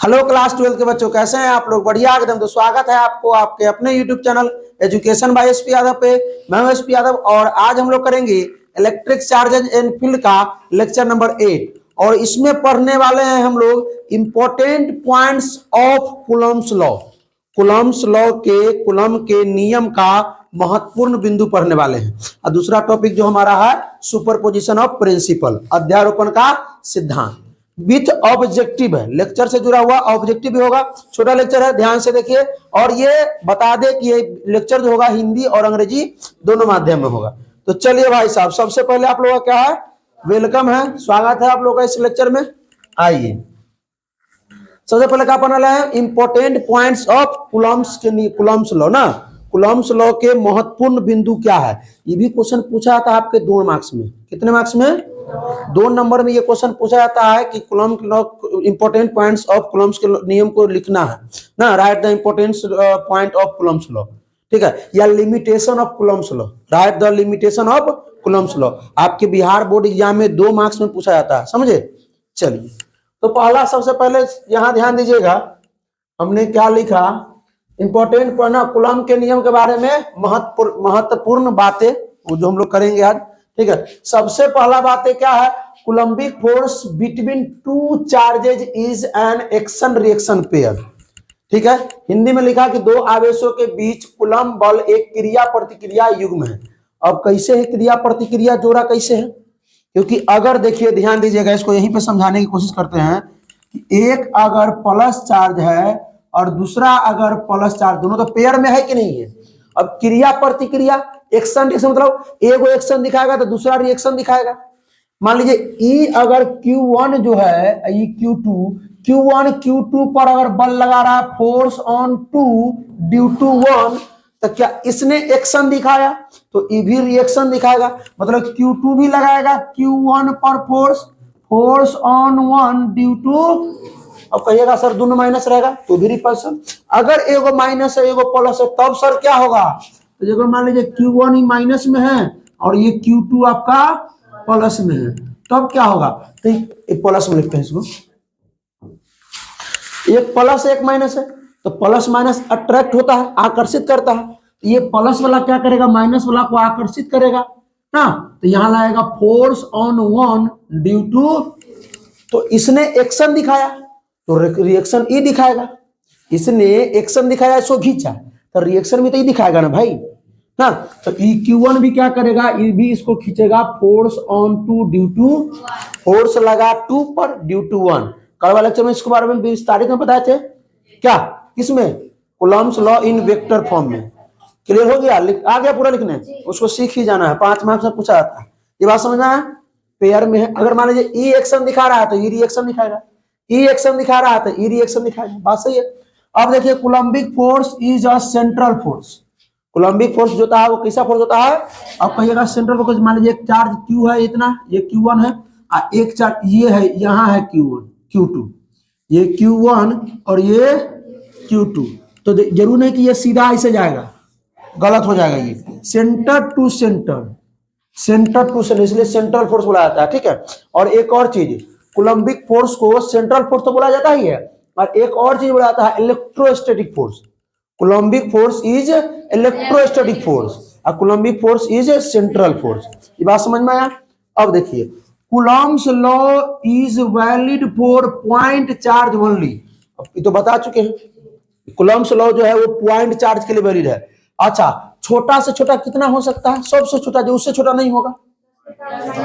Hello class 12 के बच्चों, कैसे हैं आप लोग? बढ़िया एकदम। तो स्वागत है आपको आपके अपने YouTube channel education by SP Yadav पे। मैं हूं एसपी यादव और आज हम लोग करेंगे इलेक्ट्रिक चार्जेज एंड फील्ड का लेक्चर नंबर 8 और इसमें पढ़ने वाले हैं हम लोग important points of Coulomb's law. Coulomb के नियम का महत्वपूर्ण बिंदु पढ़ने वाले हैं। और दूसरा टॉपिक जो हमारा है सुपरपोजिशन ऑफ प्रिंसिपल, अध्यारोपण का सिद्धांत विथ ऑब्जेक्टिव है। लेक्चर से जुड़ा हुआ ऑब्जेक्टिव भी होगा। छोटा लेक्चर है, ध्यान से देखिए। और ये बता दे कि ये लेक्चर जो होगा हिंदी और अंग्रेजी दोनों माध्यम में होगा। तो चलिए भाई साहब, सबसे पहले आप लोगों का क्या है, वेलकम है, स्वागत है आप लोगों का इस लेक्चर में। आइए सबसे पहले क्या पढ़ने वाला है, important points of Coulomb's law ना। कूलम्ब्स लॉ के महत्वपूर्ण बिंदु क्या है, ये भी क्वेश्चन पूछा था आपके 2 मार्क्स में। कितने मार्क्स में? 2 नंबर में ये क्वेश्चन पूछा जाता है कि coulomb law important points of Coulomb's के नियम को लिखना है ना। Right the important point of Coulomb's law, ठीक है, या limitation of Coulomb's law. Right the limitation of Coulomb's law. आपके बिहार बोर्ड एग्जाम में 2 मार्क्स में पूछा जाता है, समझे। चलिए, तो पहला सबसे पहले यहां ध्यान दीजिएगा, हमने क्या लिखा, इंपॉर्टेंट पढ़ना कूलम्ब के नियम के बारे में महत्वपूर्ण बातें जो हम लोग करेंगे आज, ठीक है। सबसे पहला बातें क्या है, Coulombic force between 2 charges is an action reaction pair, ठीक है। हिंदी में लिखा कि 2 आवेशों के बीच कूलम्ब बल एक क्रिया प्रतिक्रिया युग्म है। अब कैसे है क्रिया प्रतिक्रिया जोड़ा, कैसे है? क्योंकि अगर देखिए ध्यान दीजिएगा, इसको यहीं पे समझाने की कोशिश करते हैं कि एक अगर प्लस चार्ज है और दूसरा अगर प्लस चार्ज, दोनों तो पेयर में है कि नहीं है। अब क्रिया प्रतिक्रिया, एक्शन रिएक्शन मतलब एक एक्शन दिखाएगा तो दूसरा रिएक्शन दिखाएगा। मान लीजिए E अगर Q1 जो है, E Q1 Q2 पर अगर बल लगा रहा है फोर्स ऑन 2 ड्यू टू 1, तो क्या इसने एक्शन दिखाया तो ये भी रिएक्शन दिखाएगा। मतलब Q2 भी लगाएगा Q1 पर फोर्स ऑन 1 ड्यू टू, अब कहिएगा सर दोनों माइनस रहेगा तो भी रिपल्सन। अगर एगो माइनस है एगो प्लस है तब सर क्या होगा, तो अगर मान लीजिए Q1 ही माइनस में है और ये Q2 आपका प्लस में है, तब क्या होगा, तो एक प्लस में लिखते हैं इसको, एक प्लस एक माइनस है तो प्लस माइनस अट्रैक्ट होता है, आकर्षित करता है। तो ये प्लस वाला क्या करेगा, माइनस वाला को आकर्षित करेगा ना। तो यहां लाएगा फोर्स ऑन 1 ड्यू टू, तो इसने एक्शन दिखाया तो रिएक्शन ई दिखाएगा। इसने एक्शन दिखाया, इसको खींचा तो रिएक्शन भी तो ई दिखाएगा ना भाई ना। तो Q1 भी क्या करेगा, ये भी इसको खींचेगा, force on 2 due to, force लगा 2 पर ड्यू टू 1। कल वाले लेक्चर में इसके बारे में विस्तारित में बताए थे क्या, किसमें, Coulomb's law in vector form में। क्लियर हो गया, आ गया पूरा लिखने, उसको सीख ही जाना है, 5 मार्क्स में पूछा जाता है। ये बात समझना है, पेयर में है। अगर मान लीजिए ई एक्शन दिखा रहा है तो ई रिएक्शन दिखाएगा, ई एक्शन दिखा रहा है तो ई रिएक्शन दिखाएगा, बात सही है। अब देखिए Coulombic force is a central force. Coulombic force जो होता है वो कैसा फोर्स होता है, अब कहिएगा सेंट्रल फोर्स। मान लीजिए एक चार्ज Q है इतना, ये Q1 है, एक चार्ज ये है, यहाँ है Q1 Q2, ये Q1 और ये Q2। तो जरूर नहीं कि ये सीधा ऐसे जाएगा, गलत हो जाएगा। ये सेंटर टू सेंटर, इसलिए सेंट्रल फोर्स बोला जाता है, ठीक है। और एक और चीज, कूलम्बिक फोर्स को सेंट्रल फोर्स तो बोला जाता ही है, और एक और चीज बोला जाता है electrostatic force. Coulombic force is electrostatic force और Coulombic force is central force. ये बात समझ में आया। अब देखिए Coulomb's law is valid for point charge only. अब ये तो बता चुके हैं, कूलम्ब्स लॉ जो है वो पॉइंट चार्ज के लिए वैलिड है। अच्छा, छोटा से छोटा कितना हो सकता है, सबसे छोटा, जो उससे छोटा नहीं होगा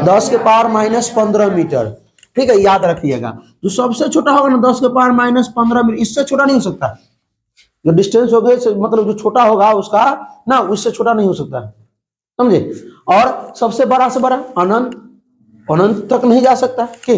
10 के पावर माइनस 15 मीटर, ठीक है, याद रखिएगा। जो सबसे छोटा होगा ना 10 के पावर माइनस 15 मीटर, इससे छोटा नहीं हो सकता। जो डिस्टेंस हो गए मतलब जो छोटा होगा उसका ना, उससे छोटा नहीं हो सकता, समझे। और सबसे बड़ा से बड़ा अनंत तक नहीं जा सकता, कि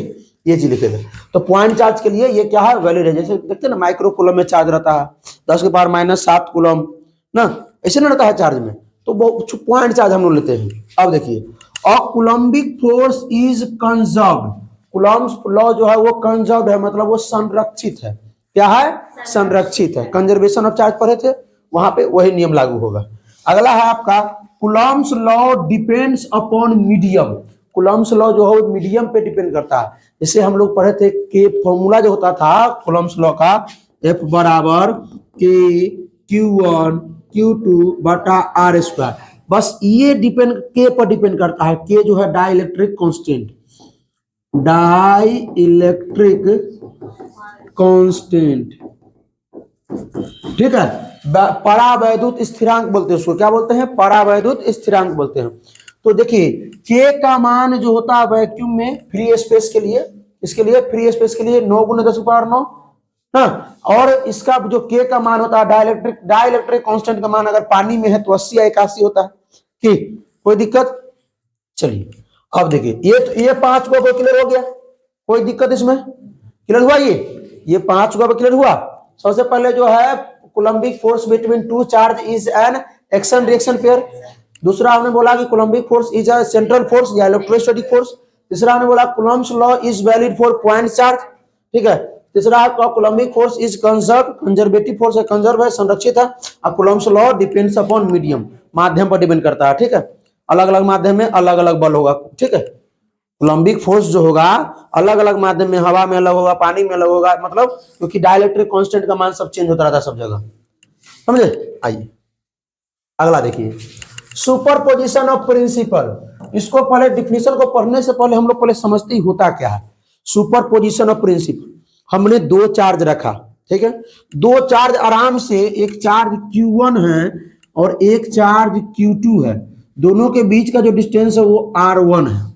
ये चीज लिखे थे। तो पॉइंट चार्ज के लिए ये क्या है, वैलिड है। जैसे देखते हैं ना माइक्रो कूलम में चार्ज रहता है 10 के पावर माइनस 7 कूलम ना, ऐसे ना रहता है चार्ज में, तो वो पॉइंट चार्ज हम लोग लेते हैं। अब देखिए, Coulombic force is conserved. Coulomb's law जो है वो कंजर्व्ड है, मतलब वो संरक्षित है। क्या है, संरक्षित है। कंजर्वेशन ऑफ चार्ज पढ़े थे, वहां पे वही नियम लागू होगा। अगला है आपका Coulomb's law depends upon medium. Coulomb's law जो है मीडियम पे डिपेंड करता है। इसे हम लोग पढ़े थे कि फॉर्मूला जो होता था कूलम्ब्स लॉ का, F बराबर के Q1 Q2 बटा आर स्क्वायर। बस ये डिपेंड के पर डिपेंड करता है, के जो है dielectric constant, dielectric constant, ठीक है। परावैद्युत स्थिरांक बोलते हैं उसको, क्या बोलते हैं, परावैद्युत स्थिरांक बोलते हैं। तो देखिए के का मान जो होता है वैक्यूम में फ्री स्पेस के लिए, इसके लिए फ्री स्पेस के लिए 9 × 10⁹ हाँ, और इसका जो के का मान होता है डाइलेक्ट्रिक कांस्टेंट का मान अगर पानी में है तो 80 या 81 होता है। ठीक, कोई दिक्कत? चलिए अब देखिए ये 5 को क्लियर हो गया, कोई दिक्कत इसमें? क्लियर हुआ? ये 5 को क्लियर हुआ। सबसे पहले जो है Coulombic force between two charge is an action reaction pair. दूसरा हमने बोला कि Coulombic force is a central force या इलेक्ट्रोस्टैटिक फोर्स। तीसरा हमने बोला Coulomb's law is valid for point charge, ठीक है। तीसरा आपका Coulombic force is conservative force है, कंजर्व है, संरक्षित है। और Coulomb's law depends upon medium, माध्यम पर डिपेंड करता है, ठीक है। अलग अलग माध्यम में अलग अलग बल होगा, ठीक है। कूलम्बिक फोर्स जो होगा अलग अलग माध्यम में, हवा में अलग होगा, पानी में अलग होगा, मतलब क्योंकि डाइलेक्ट्रिक कांस्टेंट का मान सब चेंज होता रहता है सब जगह, समझे। आइए अगला देखिए, सुपरपोजिशन ऑफ प्रिंसिपल। इसको पहले डिफिनेशन को पढ़ने से पहले हम लोग पहले समझते ही होता क्या है। सुपरपोजिशन ऑफ प्रिंसिपल, हमने दो चार्ज रखा, ठीक है। दो चार्ज आराम से, एक चार्ज Q1 है और एक चार्ज Q2 है, दोनों के बीच का जो डिस्टेंस है वो R1 है।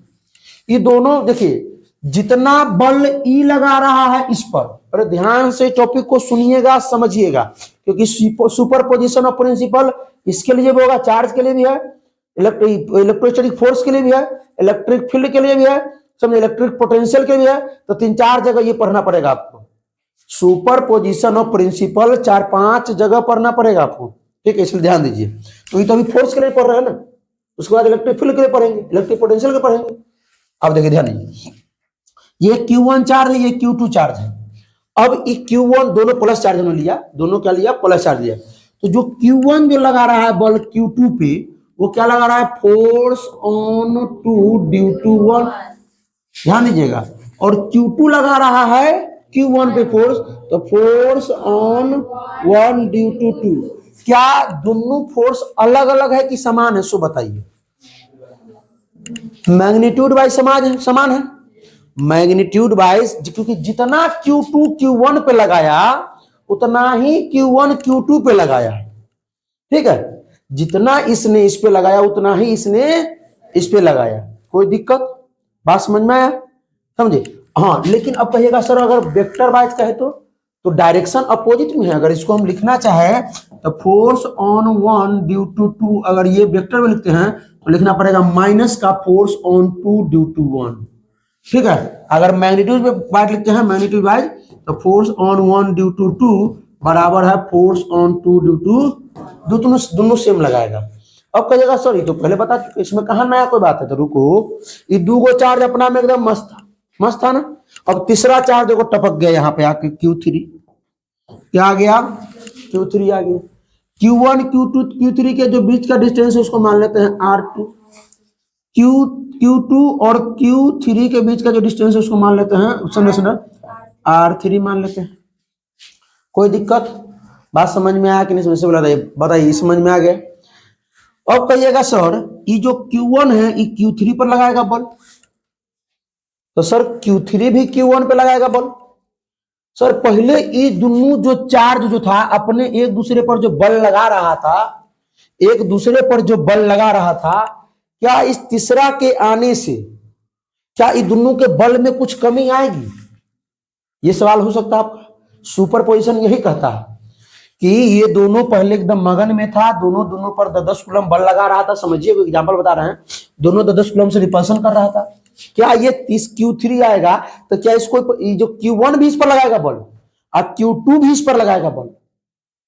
ये दोनों देखिए जितना बल E लगा रहा है इस पर, अरे ध्यान से टॉपिक को सुनिएगा समझिएगा, क्योंकि सुपरपोजिशन ऑफ प्रिंसिपल इसके लिए भी होगा, चार्ज के लिए भी है, इलेक्ट्रोस्टैटिक फोर्स के लिए भी है, इलेक्ट्रिक फील्ड के लिए भी है, समझे, इलेक्ट्रिक पोटेंशियल के भी है। तो 3-4 जगह ये पढ़ना पड़ेगा आपको। सुपरपोजिशन ऑफ प्रिंसिपल 4-5 जगह पढ़ना पड़ेगा आपको, ठीक है, इसलिए ध्यान दीजिए। तो ये तो अभी फोर्स के लिए पढ़ रहे हैं ना, उसके बाद इलेक्ट्रिक फील्ड के लिए पढ़ेंगे, इलेक्ट्रिक पोटेंशियल के पढ़ेंगे। अब देखिए ध्यान दीजिए, ये Q1 चार्ज है, ये Q2 चार्ज है। अब ये Q1 दोनों प्लस चार्ज में लिया, दोनों क्या लिया, प्लस चार्ज लिया। तो जो Q1 जो लगा रहा है बल Q2 पे, वो क्या लगा रहा है, फोर्स ऑन 2 ड्यू टू 1, ध्यान दीजिएगा। और Q2 लगा रहा है Q1 पे फोर्स, तो फोर्स ऑन 1 ड्यू टू 2। क्या दोनों फोर्स अलग अलग है कि समान है, सो बताइए। मैग्नीट्यूड वाइज समान है, मैग्नीट्यूड वाइज, क्योंकि जितना Q2 Q1 पे लगाया उतना ही Q1 Q2 पे लगाया, ठीक है। जितना इसने इस पे लगाया उतना ही इसने इस पे लगाया, कोई दिक्कत? बात समझ में आया, समझे। हाँ, लेकिन अब कहिएगा सर अगर वेक्टर वाइज कहे तो डायरेक्शन अपोजिट में है। अगर इसको हम लिखना चाहे तो फोर्स ऑन 1 ड्यू टू 2, अगर ये वेक्टर में लिखते हैं तो लिखना पड़ेगा माइनस का फोर्स ऑन 2 ड्यू टू 1, ठीक है। अगर मैग्नीट्यूड में बात लिखते हैं मैग्नीट्यूड वाइज, तो फोर्स ऑन 1 ड्यू टू 2 बराबर है फोर्स ऑन 2 ड्यू टू, दोनों सेम लगाएगा। अब कहिएगा सर ये तो पहले बता चुके, इसमें कहां नया कोई बात है, तो रुको। ये दो चार्ज अपना में एकदम मस्त था ना। अब तीसरा चार्ज देखो टपक गया यहाँ पे आके, Q3 क्या आ गया, Q3 आ गया। Q1 Q3 के जो बीच का डिस्टेंस है उसको मान लेते हैं R2, Q2 और Q3 के बीच का जो डिस्टेंस है उसको मान लेते हैं, सुनो R3 मान लेते हैं। कोई दिक्कत? बात समझ में आया कि नहीं समझ से बताइए, समझ में आ गया। अब कहिएगा सर ये जो Q1 है ये Q3 पर लगाएगा बल, तो सर Q3 भी Q1 पे लगाएगा बल। सर पहले ये दोनों जो चार्ज जो था अपने एक दूसरे पर जो बल लगा रहा था, एक दूसरे पर जो बल लगा रहा था, क्या इस तीसरा के आने से क्या ये दोनों के बल में कुछ कमी आएगी? ये सवाल हो सकता है आपका। सुपरपोजिशन यही कहता है कि ये दोनों पहले एकदम मगन में था, दोनों पर 10 कूलम बल लगा रहा था, समझिए एग्जांपल बता रहे हैं, दोनों 10 कूलम से रिपल्सन कर रहा था। क्या ये Q3 आएगा तो क्या इसको जो Q1 भी इस पर लगाएगा बल और Q2 भी इस पर लगाएगा बल,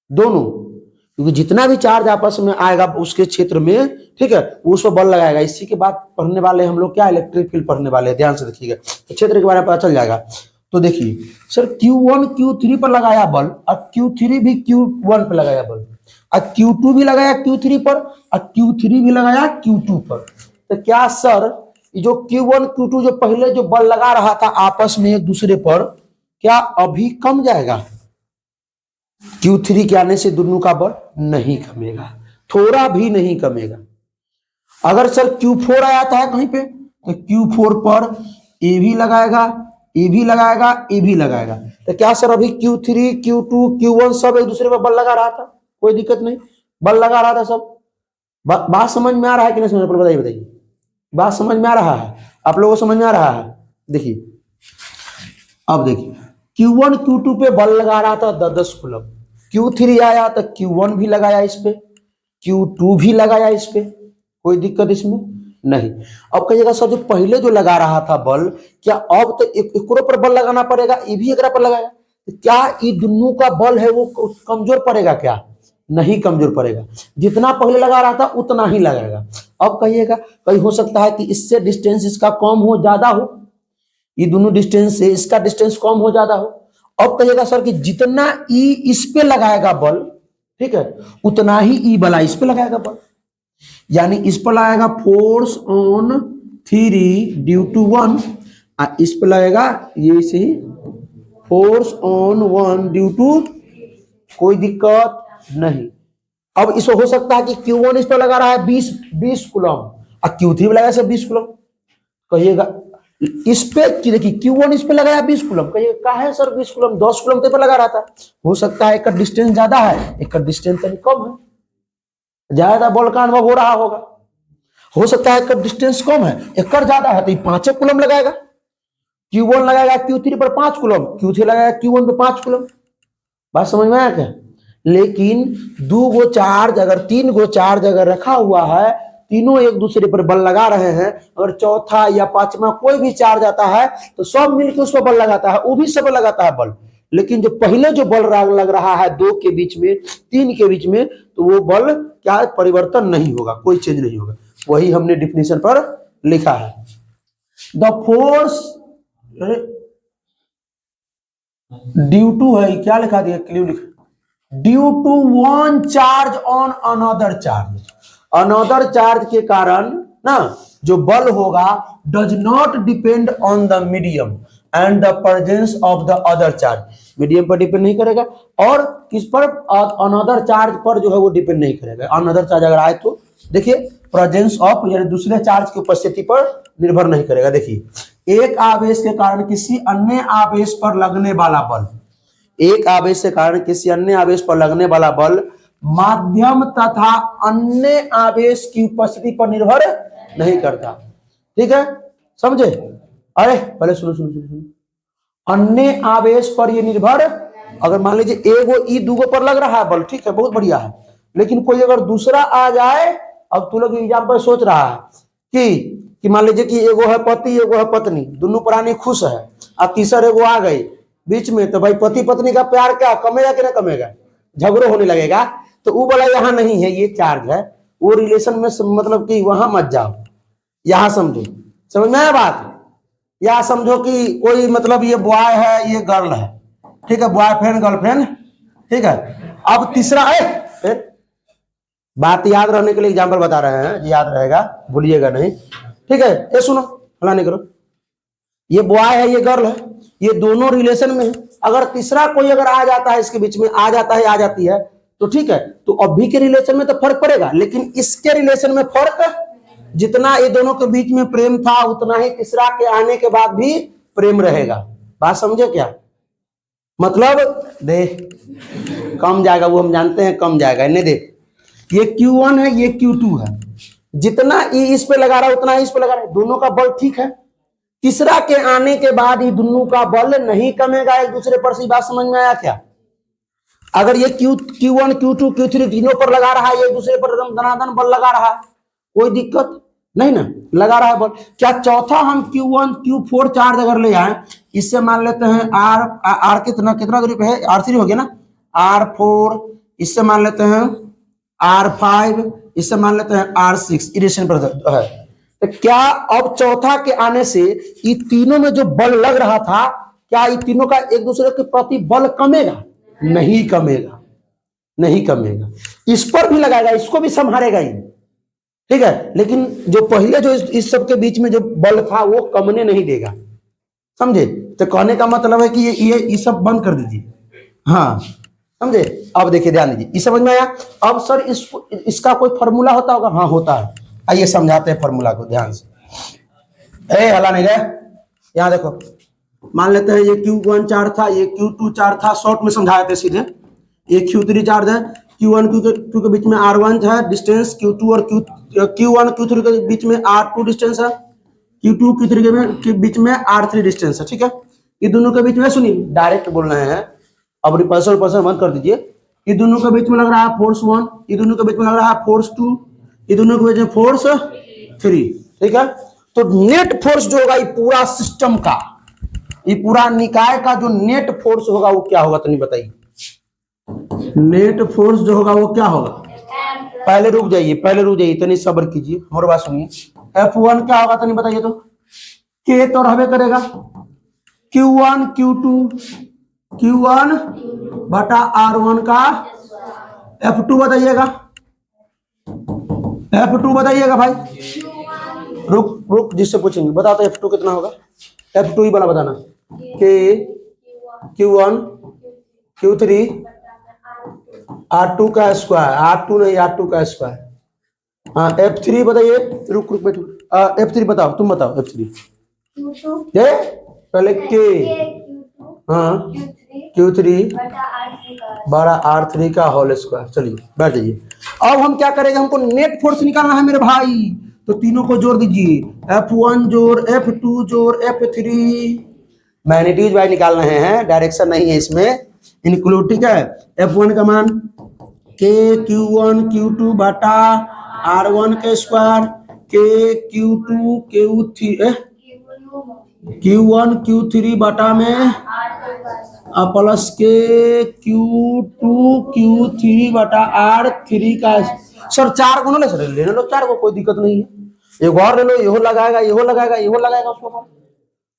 दोनों, क्योंकि जितना भी चार्ज आपस में आएगा उसके क्षेत्र में, ठीक है, उस पर बल लगाएगा। इसी के बाद पढ़ने वाले हम लोग क्या, इलेक्ट्रिक फील्ड पढ़ने वाले हैं, ध्यान से देखिएगा, क्षेत्र के बारे में पता चल जाएगा। तो देखिए सर Q1 Q3 पर लगाया बल और Q3 भी Q1 पर लगाया बल, और Q2 भी लगाया Q3 पर और Q3 भी लगाया Q2 पर। तो क्या सर ये जो Q1 Q2 जो पहले जो बल लगा रहा था आपस में एक दूसरे पर, क्या अभी कम जाएगा? Q3 के आने से दोनों का बल नहीं कमेगा, थोड़ा भी नहीं कमेगा। अगर सर Q4 आया था कहीं पे, तो Q4 पर ए भी लगाएगा, ए भी लगाएगा, ए भी लगाएगा, तो क्या सर अभी Q3 Q2 Q1 सब एक दूसरे पर बल लगा रहा था? कोई दिक्कत नहीं, बल लगा रहा था सब। बात समझ में आ रहा है कि नहीं समझ? बताइए बताइए, बात समझ में आ रहा है? आप लोगों को समझ में आ रहा है? देखिए, अब देखिए Q1 Q2 पे बल लगा रहा था 10 कूलम, Q3 आया तो Q1 भी लगाया इस पे, Q2 भी लगाया इस पे, कोई दिक्कत इसमें नहीं। अब कहिएगा सर जो पहले जो लगा रहा था बल, क्या अब तो एक पर बल लगाना पड़ेगा, ये भी एक पर लगाएगा, तो क्या ये दोनों का बल है वो कमजोर पड़ेगा? क्या नहीं कमजोर पड़ेगा, जितना पहले लगा रहा था उतना ही लगाएगा। अब कहिएगा कहीं हो सकता है कि इससे डिस्टेंस इसका कम हो ज्यादा हो, ये दोनों डिस्टेंस से इसका डिस्टेंस कम हो ज्यादा हो। अब कहिएगा सर कि जितना ई इस पे लगाएगा बल, ठीक है, उतना ही ई वाला इस पे लगाएगा बल, यानी इस पर लगाएगा फोर्स ऑन 3 ड्यू टू 1, इस पर लगेगा ये सी फोर्स ऑन 1 ड्यू टू, कोई दिक्कत नहीं। अब इसको हो सकता है कि Q1 इस पर लगा रहा है 20 कूलम और Q3 लगाया सर 20 कूलम, कहिएगा इस पे देखिए Q1 इस पे लगाया 20 कूलम, कहिए कहा है सर 20 कूलम, 10 कूलम पे लगा रहा था। हो सकता है एक का डिस्टेंस ज्यादा है, एक का डिस्टेंस कम है, ज्यादा बल का अनुभव हो रहा होगा। हो सकता है एक का डिस्टेंस कम है, एक का ज्यादा है, तो 5 कूलम लगाएगा। Q1 लगाएगा Q3 पर 5 कूलम, Q3 लगाएगा Q1 पर 5 कूलम। बात समझ में आया क्या? लेकिन 2 गो चार्ज अगर 3 गो चार्ज अगर रखा हुआ है, तीनों एक दूसरे पर बल लगा रहे हैं, अगर चौथा या पांचवा कोई भी चार्ज आता है तो सब मिलकर उस पर बल लगाता है, वो भी सब लगाता है बल। लेकिन जो पहले जो बल लग रहा है 2 के बीच में, 3 के बीच में, तो वो बल क्या परिवर्तन नहीं होगा, कोई चेंज नहीं होगा। वही हमने डिफिनेशन पर लिखा है। द फोर्स ड्यू टू है, क्या लिखा दिया, क्लियर लिखा, due to one charge on another charge, another charge के कारण ना जो बल होगा does not depend on the medium and the presence of the other charge, medium पर डिपेंड नहीं करेगा और किस पर, अनदर चार्ज पर जो है वो डिपेंड नहीं करेगा। अनदर चार्ज अगर आए तो देखिए प्रेजेंस ऑफ यानी दूसरे चार्ज की उपस्थिति पर निर्भर नहीं करेगा। देखिए एक आवेश के कारण किसी अन्य आवेश पर लगने वाला बल, एक आवेश के कारण किसी अन्य आवेश पर लगने वाला बल माध्यम तथा अन्य आवेश की उपस्थिति पर निर्भर नहीं करता। ठीक है, समझे? अरे पहले सुनो सुनो सुनो सुनो, अन्य आवेश पर ये निर्भर, अगर मान लीजिए एगो ई दूगो पर लग रहा है बल, ठीक है, बहुत बढ़िया है, लेकिन कोई अगर दूसरा आ जाए, अब तू लोग एग्जाम्पल सोच रहा है कि मान लीजिए कि एगो है पति एगो है पत्नी, दोनों प्राणी खुश है, अब तीसरा एगो आ गई बीच में, तो भाई पति पत्नी का प्यार क्या कमेगा कि नहीं कमेगा, झगड़ो होने लगेगा। तो वो बोला यहाँ नहीं है, ये चार्ज है, वो रिलेशन में मतलब कि वहां मत जाओ, यहां समझो, समझ में आया बात? या समझो कि कोई मतलब ये बॉय है ये गर्ल है, ठीक है, बॉयफ्रेंड गर्लफ्रेंड, ठीक है, अब तीसरा है, बात याद रहने के लिए एग्जाम्पल बता रहे हैं, याद रहेगा, भूलिएगा नहीं, ठीक है। ये सुनो, हला नहीं करो, ये बॉय है ये गर्ल है, ये दोनों रिलेशन में है, अगर तीसरा कोई अगर आ जाता है इसके बीच में, आ जाता है आ जाती है, तो ठीक है, तो अभी के रिलेशन में तो फर्क पड़ेगा, लेकिन इसके रिलेशन में फर्क, जितना ये दोनों के बीच में प्रेम था उतना ही तीसरा के आने के बाद भी प्रेम रहेगा। बात समझे क्या? मतलब देख कम जाएगा, वो हम जानते हैं कम जाएगा, इन्हें देख, ये Q1 है ये Q2 है, जितना ई इस पे लगा रहा है उतना इस पे लगा रहा है, दोनों का बल ठीक है, तीसरा के आने के बाद ही दोनों का बल नहीं कमेगा एक दूसरे पर से। बात समझ में आया क्या? अगर ये Q1 Q2 Q3 तीनों पर लगा रहा है, एक दूसरे पर धनाधन बल लगा रहा है, कोई दिक्कत नहीं ना, लगा रहा है बल। क्या चौथा हम Q1 Q4 चार्ज अगर ले आए, इससे मान लेते हैं आर कितना दूरी पे है, R3 हो गया ना, R4, इससे मान लेते हैं R5, इससे मान लेते हैं R6, इरेशन पर है। तो क्या अब चौथा के आने से ये तीनों में जो बल लग रहा था, क्या ये तीनों का एक दूसरे के प्रति बल कमेगा? नहीं कमेगा, नहीं कमेगा। इस पर भी लगाएगा, इसको भी संभालेगा ही, ठीक है, लेकिन जो पहले जो इस सब के बीच में जो बल था वो कमने नहीं देगा, समझे। तो कहने का मतलब है कि ये सब बंद कर दीजिए। हाँ समझे। अब देखिए ध्यान दीजिए, इस समझ में आया। अब सर इसका कोई फॉर्मूला होता होगा? हाँ होता है, आइए समझाते हैं फॉर्मूला को ध्यान से। हला नहीं रहे, यहाँ देखो, मान लेते हैं ये Q1 चार्ज था, ये Q2 चार्ज था, शॉर्ट में समझाए थे सीधे। ये Q3 चार्ज है, Q1 Q2 के बीच में R1 है डिस्टेंस, Q2 और Q1 Q3 के बीच में R2 डिस्टेंस है, Q2 Q3 के बीच में R3 डिस्टेंस है। ठीक है, ये दोनों के बीच में, सुनिए डायरेक्ट बोल रहे हैं, अब रिपल्सर बंद कर दीजिए। ये दोनों के बीच में लग रहा है फोर्स 1, ये दोनों के बीच में लग रहा है फोर्स 2, ये दोनों के बीच में फोर्स 3। ठीक है, तो नेट फोर्स जो होगा ये पूरा सिस्टम का, ये पूरा निकाय का जो नेट फोर्स होगा वो क्या होगा, तो नहीं बताइए। नेट फोर्स जो होगा वो क्या होगा? पहले रुक जाइए, तनी सब्र कीजिए, हमारी बात सुनिए। F1 क्या होगा, तो नहीं बताइए। तो K तो रहबे करेगा, Q1 Q1 बटा R1 का F2 बताइएगा, F2 बताइएगा भाई। रुक जिससे पूछेंगे बता तो F2 कितना होगा, F2 ही वाला बताना। K Q1 Q3 R2 का स्क्वायर, R2 नहीं R2 का स्क्वायर। हाँ F3 बताइए, रुक बैठो, F3 बताओ, तुम बताओ F3। ये पहले K, हाँ Q3 बड़ा R3 का होल स्क्वायर। चलिए बैठ जाइए। अब हम क्या करेंगे, हमको नेट फोर्स निकालना है मेरे भाई, तो तीनों को जोड़ दीजिए, F1 जोड़ F2 जोड़ F3। मैग्नेटिक भाई निकाल रहे हैं, डायरेक्शन नहीं है इसमें इंक्लूड। ठीक है, F1 का मान K Q1 Q2 बटा R1 के स्क्वायर, K Q1 Q3 बटा में प्लस के Q2 Q3 बटा R3 का। सर 4 गुना ले, सर लेने लो 4 को, कोई दिक्कत नहीं है। एक और ले लो, यहो लगाएगा यहो लगाएगा यहो लगाएगा, उसको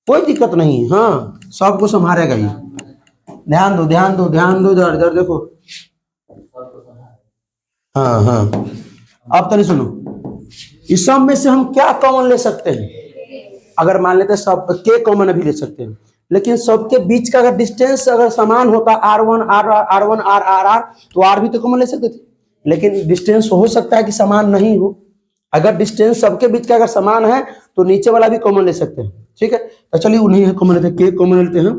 कोई दिक्कत नहीं है। हाँ सबको संभालेगा ये। ध्यान दो इधर देखो। हाँ अब तो नहीं सुनो, इस सब में से हम क्या कॉमन ले सकते हैं? अगर मान लेते हैं सब के कॉमन अभी ले सकते हैं, लेकिन सबके बीच का अगर डिस्टेंस अगर समान होता R1 R तो R भी तो कॉमन ले सकते थे, लेकिन डिस्टेंस हो सकता है कि समान नहीं हो। अगर डिस्टेंस सबके बीच का अगर समान है तो नीचे वाला भी कॉमन ले सकते हैं। ठीक है, तो चलिए उन्हीं कॉमन लेते हैं, के कॉमन लेते हैं।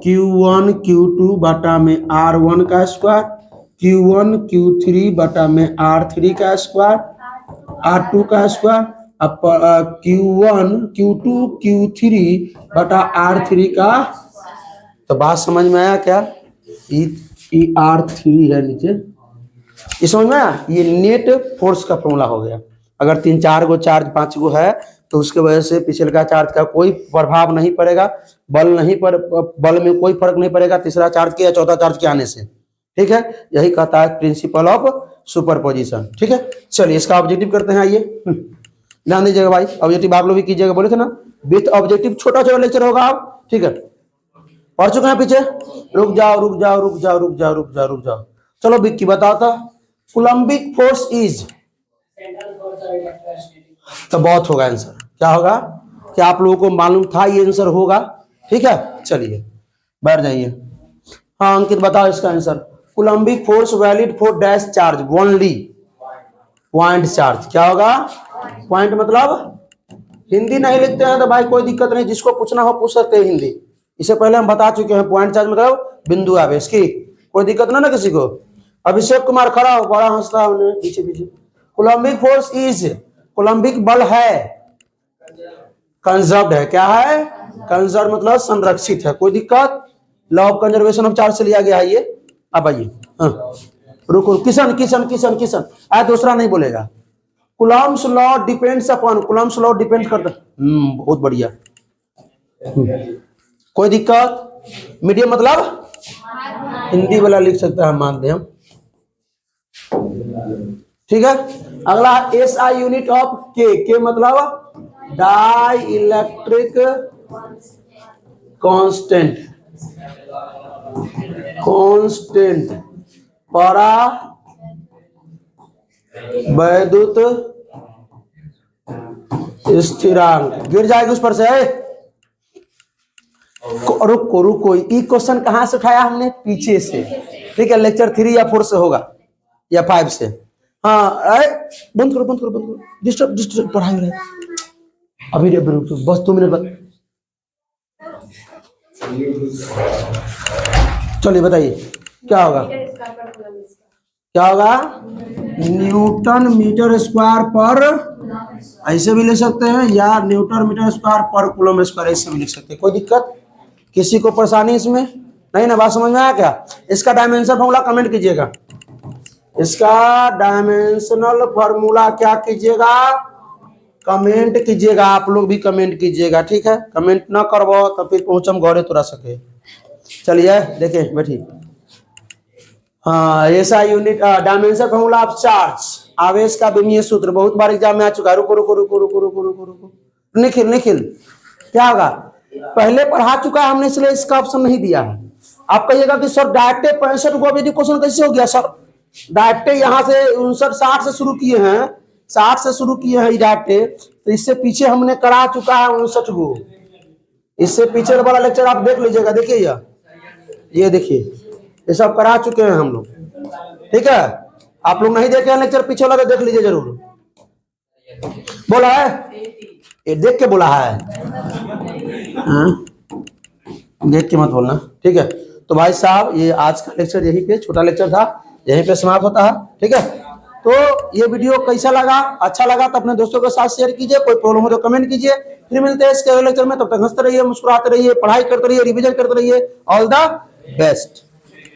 Q1 Q2 बटा में R1 का स्क्वायर, Q1 Q3 बटा में R3 का स्क्वायर, R2 का स्क्वायर, Q1 Q2 Q3 बटा R3 का। तो बात समझ में आया क्या? ये R3 है नीचे, ये समझ में आया? ये नेट फोर्स का फॉर्मूला हो गया। अगर 3-4 गो चार्ज 5 गो है तो उसके वजह से पिछले का चार्ज का कोई प्रभाव नहीं पड़ेगा, बल में कोई फर्क नहीं पड़ेगा तीसरा चार्ज के या चौथा चार्ज के आने से। ठीक है, यही कहता है प्रिंसिपल ऑफ सुपरपोजिशन। ठीक है, चलिए इसका ऑब्जेक्टिव करते हैं। आइए ध्यान दीजिएगा भाई, ऑब्जेक्टिव आप लोग भी कीजिएगा, बोले थे ना विथ ऑब्जेक्टिव, छोटा लेक्चर होगा आप। ठीक है, पढ़ चुके हैं पीछे। रुक जाओ। चलो विक्की बताओ था, कूलम्बिक फोर्स इज, तो बहुत होगा आंसर। क्या होगा? क्या आप लोगों को मालूम था ये आंसर होगा? ठीक है, चलिए बैठ जाइए। हाँ अंकित बताओ इसका answer. Coulombic force valid for dash charge only point charge. क्या होगा? पॉइंट मतलब हिंदी नहीं लिखते हैं तो भाई कोई दिक्कत नहीं, जिसको पूछना हो पूछ सकते हैं हिंदी। इससे पहले हम बता चुके हैं, पॉइंट चार्ज मतलब बिंदु आवेश की, कोई दिक्कत ना किसी को। अभिषेक कुमार खड़ा हो, बड़ा हंसता है उन्हें पीछे। कूलम्बिक फोर्स इज, कूलम्बिक बल है, कंजर्व्ड है। क्या है? कंजर्व मतलब संरक्षित है। कोई दिक्कत? Law of conservation of charge से लिया गया है ये। अब आइए, हाँ रुको, किशन आया, दूसरा नहीं बोलेगा। Coulomb's law depends upon, Coulomb's law depend करता, बहुत बढ़िया। कोई दिक्कत? मीडियम मतलब हिंदी वाला लिख सकता है माध्यम। ठीक है, अगला SI यूनिट ऑफ के मतलब डाई इलेक्ट्रिक कांस्टेंट, परा वैद्युत स्थिरांक गिर जाएगी उस पर से। रुको रुको, ये क्वेश्चन कहां से उठाया हमने? पीछे से। ठीक है, लेक्चर 3 या 4 से होगा या 5 से। हाँ, बंद करो बंद करो बंद करो, डिस्टर्ब डिस्टर्ब पढ़ाई रहे। अभी बस 2 मिनट बाद। चलिए बताइए क्या होगा? क्या होगा? न्यूटन मीटर स्क्वायर पर, ऐसे भी लिख सकते हैं, या न्यूटन मीटर स्क्वायर पर कूलम स्क्वायर, ऐसे भी लिख सकते हैं। कोई दिक्कत किसी को, परेशानी इसमें नहीं ना? बात समझ में आया क्या? इसका डायमेंशन फॉर्मूला कमेंट कीजिएगा। इसका डायमेंशनल फॉर्मूला क्या कीजिएगा? कमेंट कीजिएगा। आप लोग भी कमेंट कीजिएगा, ठीक है? कमेंट ना करवो तो फिर पहुंचम गौरे तुरा सके। चलिए देखिए बैठिए। हाँ, ऐसा unit dimension formula of charge, आवेश का विमीय सूत्र, बहुत बार एग्जाम में आ चुका है। रुको रुको रुको रुको रुको रुको रुको, निखिल निखिल क्या होगा? पहले पढ़ा चुका है हमने, इसलिए इसका ऑप्शन नहीं दिया है। आप कहिएगा कि सर डायरेक्ट 65 क्वेश्चन कैसे हो गया सर? डायरेक्ट यहाँ से 59 60 से शुरू किए हैं, 60 से शुरू किए हैं डायरेक्ट। तो इससे पीछे हमने करा चुका है 59 गो। इससे पीछे वाला लेक्चर आप देख लीजिएगा। देखिए ये देखिए, ये सब करा चुके हैं हम लोग, ठीक है? आप लोग नहीं देखे हैं लेक्चर पीछे वाला तो देख लीजिए जरूर। बोला है, ये देख के बोला है, देख के मत बोलना, ठीक है? तो भाई साहब, ये आज का लेक्चर यहीं पे, छोटा लेक्चर था, यहीं पे समाप्त होता है, ठीक है? तो ये वीडियो कैसा लगा? अच्छा लगा तो अपने दोस्तों के साथ शेयर कीजिए। कोई प्रॉब्लम हो तो कमेंट कीजिए। फिर मिलते हैं इसके अगले लेक्चर में। तब तक हंसते रहिए, मुस्कुराते रहिए, पढ़ाई करते रहिए, रिवीजन करते रहिए। All the best.